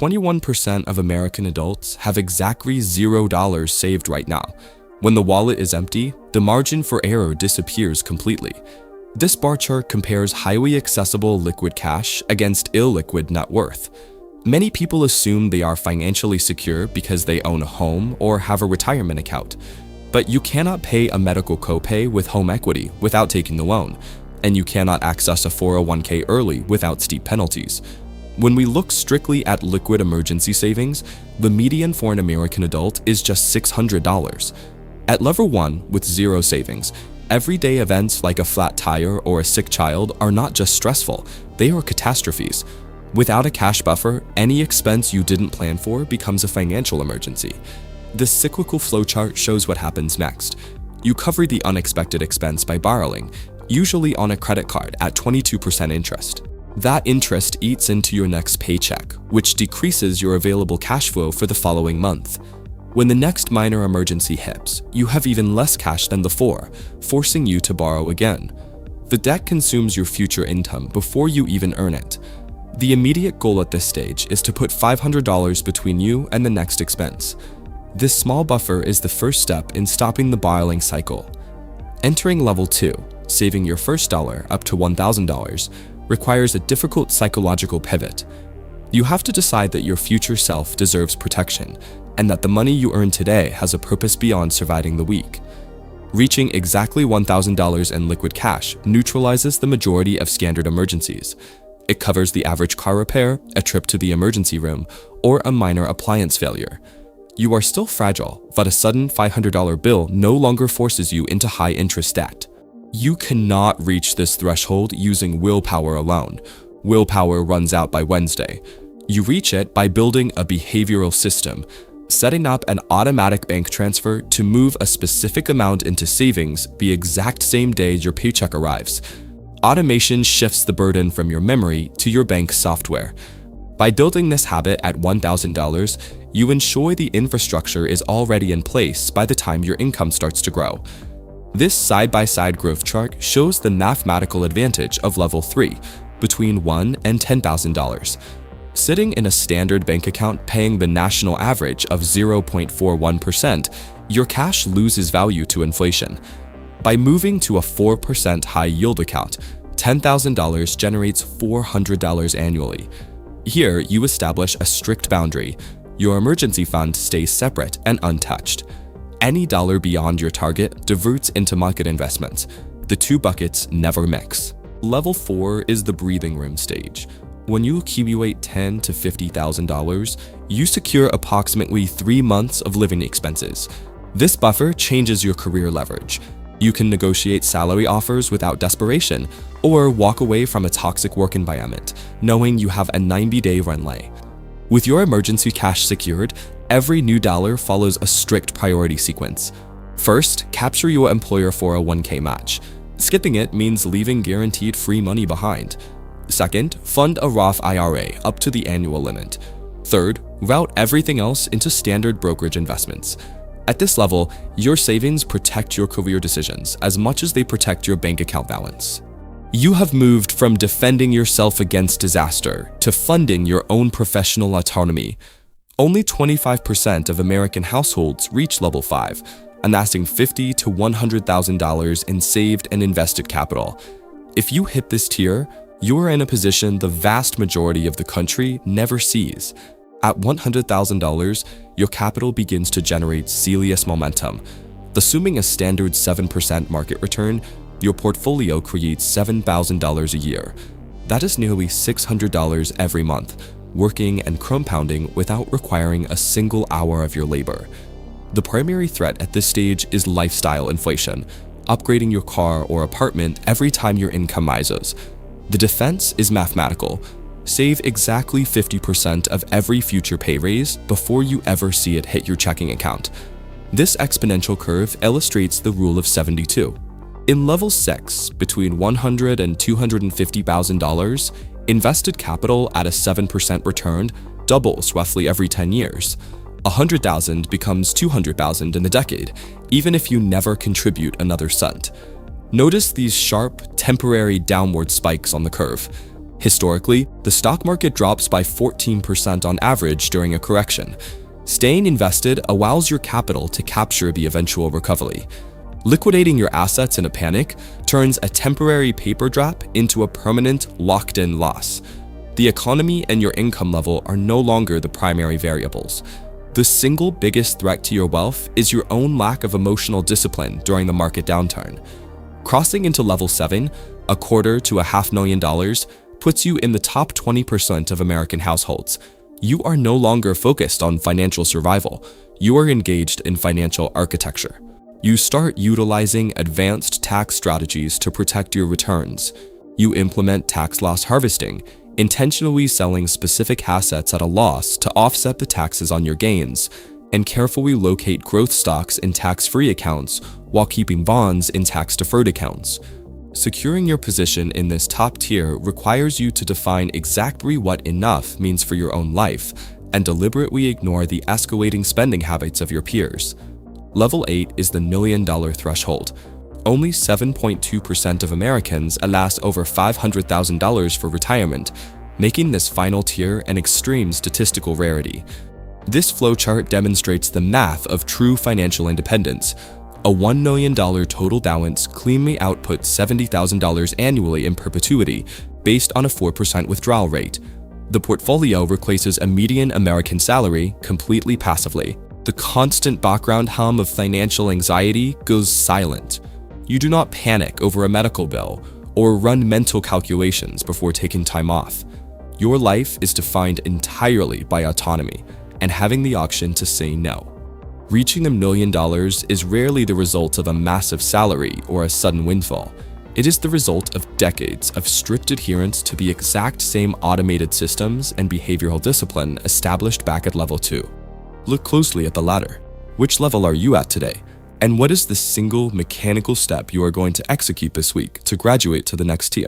21% of American adults have exactly $0 saved right now. When the wallet is empty, the margin for error disappears completely. This bar chart compares highly accessible liquid cash against illiquid net worth. Many people assume they are financially secure because they own a home or have a retirement account. But you cannot pay a medical copay with home equity without taking the loan, and you cannot access a 401k early without steep penalties. When we look strictly at liquid emergency savings, the median for an American adult is just $600. At level 1, with zero savings, everyday events like a flat tire or a sick child are not just stressful, they are catastrophes. Without a cash buffer, any expense you didn't plan for becomes a financial emergency. This cyclical flowchart shows what happens next. You cover the unexpected expense by borrowing, usually on a credit card at 22% interest. That interest eats into your next paycheck, which decreases your available cash flow for the following month. When the next minor emergency hits, you have even less cash than before, forcing you to borrow again. The debt consumes your future income before you even earn it. The immediate goal at this stage is to put $500 between you and the next expense. This small buffer is the first step in stopping the borrowing cycle. Entering level 2, saving your first dollar up to $1,000, requires a difficult psychological pivot. You have to decide that your future self deserves protection, and that the money you earn today has a purpose beyond surviving the week. Reaching exactly $1,000 in liquid cash neutralizes the majority of standard emergencies. It covers the average car repair, a trip to the emergency room, or a minor appliance failure. You are still fragile, but a sudden $500 bill no longer forces you into high-interest debt. You cannot reach this threshold using willpower alone. Willpower runs out by Wednesday. You reach it by building a behavioral system, setting up an automatic bank transfer to move a specific amount into savings the exact same day your paycheck arrives. Automation shifts the burden from your memory to your bank's software. By building this habit at $1,000, you ensure the infrastructure is already in place by the time your income starts to grow. This side-by-side growth chart shows the mathematical advantage of level 3, between $1,000 and $10,000. Sitting in a standard bank account paying the national average of 0.41%, your cash loses value to inflation. By moving to a 4% high-yield account, $10,000 generates $400 annually. Here, you establish a strict boundary. Your emergency fund stays separate and untouched. Any dollar beyond your target diverts into market investments. The two buckets never mix. Level 4 is the breathing room stage. When you accumulate $10,000 to $50,000, you secure approximately 3 months of living expenses. This buffer changes your career leverage. You can negotiate salary offers without desperation, or walk away from a toxic work environment, knowing you have a 90-day runway. With your emergency cash secured, every new dollar follows a strict priority sequence. First, capture your employer 401k match. Skipping it means leaving guaranteed free money behind. Second, fund a Roth IRA up to the annual limit. Third, route everything else into standard brokerage investments. At this level, your savings protect your career decisions as much as they protect your bank account balance. You have moved from defending yourself against disaster to funding your own professional autonomy. Only 25% of American households reach level 5, amassing $50,000 to $100,000 in saved and invested capital. If you hit this tier, you are in a position the vast majority of the country never sees. At $100,000, your capital begins to generate serious momentum. Assuming a standard 7% market return, your portfolio creates $7,000 a year. That is nearly $600 every month, working and compounding without requiring a single hour of your labor. The primary threat at this stage is lifestyle inflation, upgrading your car or apartment every time your income rises. The defense is mathematical. Save exactly 50% of every future pay raise before you ever see it hit your checking account. This exponential curve illustrates the rule of 72. In level 6, between $100,000 and $250,000, invested capital at a 7% return doubles roughly every 10 years. $100,000 becomes $200,000 in a decade, even if you never contribute another cent. Notice these sharp, temporary downward spikes on the curve. Historically, the stock market drops by 14% on average during a correction. Staying invested allows your capital to capture the eventual recovery. Liquidating your assets in a panic turns a temporary paper drop into a permanent, locked-in loss. The economy and your income level are no longer the primary variables. The single biggest threat to your wealth is your own lack of emotional discipline during the market downturn. Crossing into level 7, $250,000 to $500,000, puts you in the top 20% of American households. You are no longer focused on financial survival. You are engaged in financial architecture. You start utilizing advanced tax strategies to protect your returns. You implement tax loss harvesting, intentionally selling specific assets at a loss to offset the taxes on your gains, and carefully locate growth stocks in tax-free accounts while keeping bonds in tax-deferred accounts. Securing your position in this top tier requires you to define exactly what enough means for your own life and deliberately ignore the escalating spending habits of your peers. Level 8 is the $1 million threshold. Only 7.2% of Americans amass over $500,000 for retirement, making this final tier an extreme statistical rarity. This flowchart demonstrates the math of true financial independence. A $1 million total balance cleanly outputs $70,000 annually in perpetuity based on a 4% withdrawal rate. The portfolio replaces a median American salary completely passively. The constant background hum of financial anxiety goes silent. You do not panic over a medical bill or run mental calculations before taking time off. Your life is defined entirely by autonomy and having the option to say no. Reaching $1 million is rarely the result of a massive salary or a sudden windfall. It is the result of decades of strict adherence to the exact same automated systems and behavioral discipline established back at level 2. Look closely at the ladder. Which level are you at today? And what is the single mechanical step you are going to execute this week to graduate to the next tier?